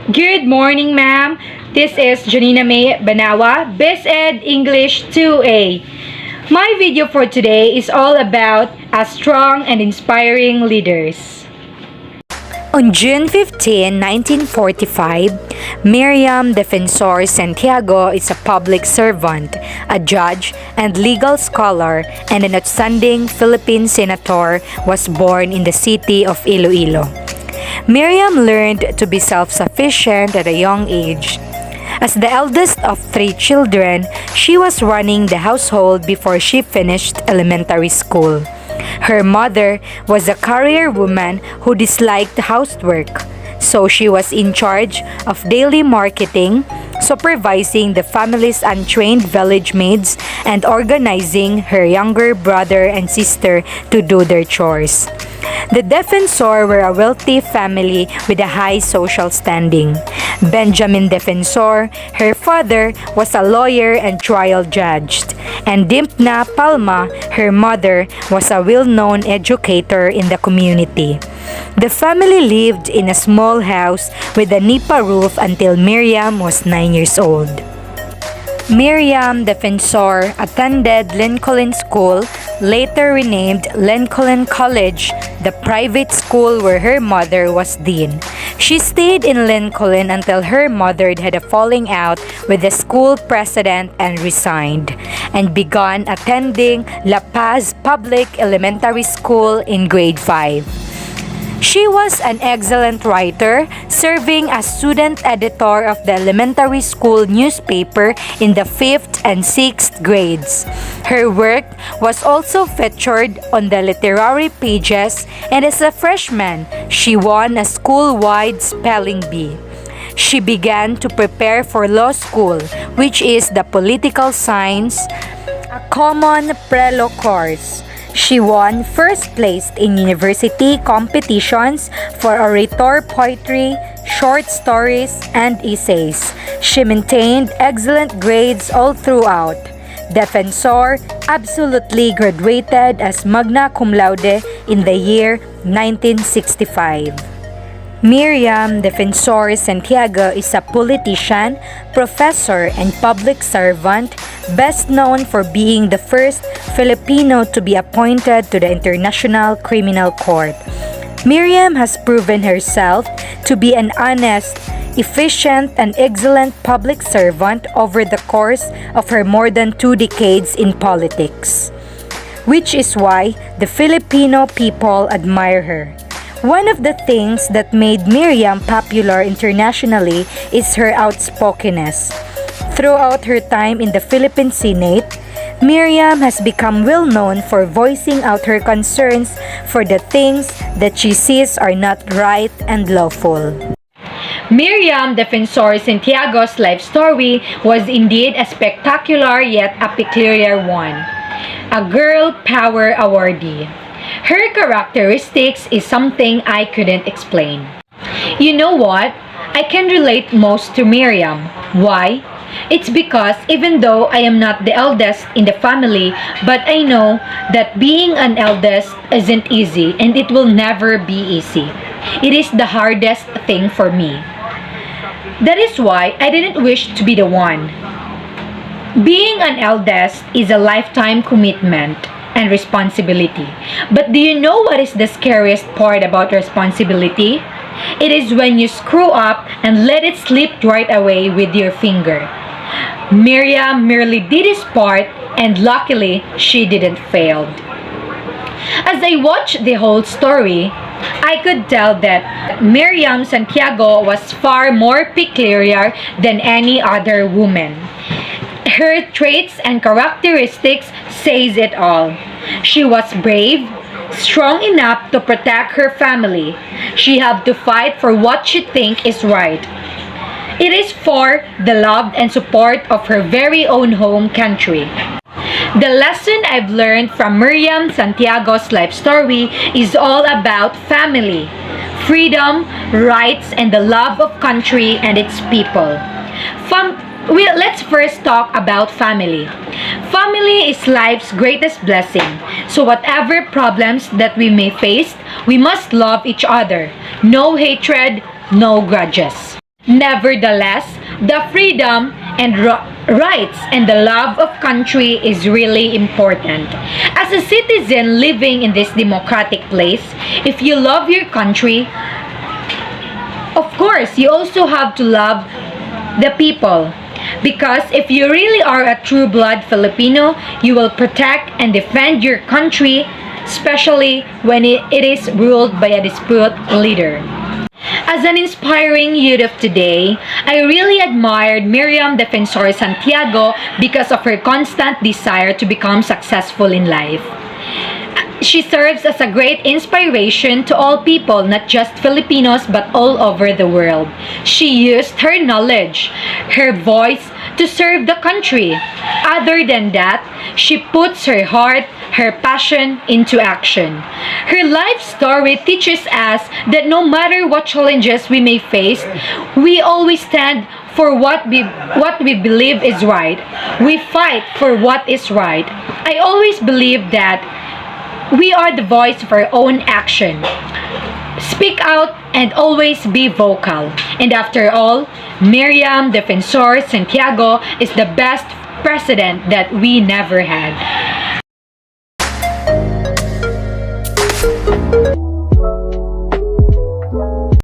Good morning, ma'am. This is Janina May Banawa, BizEd English 2A. My video for today is all about a strong and inspiring leaders. On June 15, 1945, Miriam Defensor Santiago is a public servant, a judge and legal scholar, and an outstanding Philippine senator was born in the city of Iloilo. Miriam learned to be self-sufficient at a young age. As the eldest of 3 children, she was running the household before she finished elementary school. Her mother was a career woman who disliked housework, so she was in charge of daily marketing, supervising the family's untrained village maids, and organizing her younger brother and sister to do their chores. The Defensor were a wealthy family with a high social standing. Benjamin Defensor, her father, was a lawyer and trial judge, and Dimpna Palma, her mother, was a well-known educator in the community. The family lived in a small house with a nipa roof until Miriam was 9 years old. Miriam Defensor attended Lincoln School, later renamed Lincoln College, the private school where her mother was dean. She stayed in Lincoln until her mother had a falling out with the school president and resigned, and began attending La Paz Public Elementary School in grade 5. She was an excellent writer, serving as student editor of the elementary school newspaper in the 5th and 6th grades. Her work was also featured on the literary pages, and as a freshman, she won a school-wide spelling bee. She began to prepare for law school, which is the political science, a common pre-law course. She won first place in university competitions for orator poetry, short stories, and essays. She maintained excellent grades all throughout. Defensor absolutely graduated as magna cum laude in the year 1965. Miriam Defensor Santiago is a politician, professor, and public servant, best known for being the first Filipino to be appointed to the International Criminal Court. Miriam has proven herself to be an honest, efficient, and excellent public servant over the course of her more than 2 decades in politics, which is why the Filipino people admire her. One of the things that made Miriam popular internationally is her outspokenness. Throughout her time in the Philippine Senate, Miriam has become well known for voicing out her concerns for the things that she sees are not right and lawful. Miriam Defensor Santiago's life story was indeed a spectacular yet a peculiar one. A Girl Power awardee. Her characteristics is something I couldn't explain. You know what? I can relate most to Miriam. Why? It's because even though I am not the eldest in the family, but I know that being an eldest isn't easy, and it will never be easy. It is the hardest thing for me. That is why I didn't wish to be the one. Being an eldest is a lifetime commitment and responsibility. But do you know what is the scariest part about responsibility? It is when you screw up and let it slip right away with your finger. Miriam merely did his part, and luckily she didn't fail. As I watched the whole story, I could tell that Miriam Santiago was far more peculiar than any other woman. Her traits and characteristics says it all. She was brave, strong enough to protect her family. She had to fight for what she thinks is right. It is for the love and support of her very own home country. The lesson I've learned from Miriam Santiago's life story is all about family, freedom, rights, and the love of country and its people. Let's first talk about family. Family is life's greatest blessing. So whatever problems that we may face, we must love each other. No hatred, no grudges. Nevertheless, the freedom and rights and the love of country is really important. As a citizen living in this democratic place, if you love your country, of course, you also have to love the people. Because if you really are a true blood Filipino, you will protect and defend your country, especially when it is ruled by a dispute leader. As an inspiring youth of today, I really admired Miriam Defensor Santiago because of her constant desire to become successful in life. She serves as a great inspiration to all people, not just Filipinos, but all over the world. She used her knowledge, her voice to serve the country. Other than that, she puts her heart, her passion into action. Her life story teaches us that no matter what challenges we may face, we always stand for what we believe is right. We fight for what is right. I always believe that we are the voice of our own action. Speak out and always be vocal. And after all, Miriam Defensor Santiago is the best president that we never had.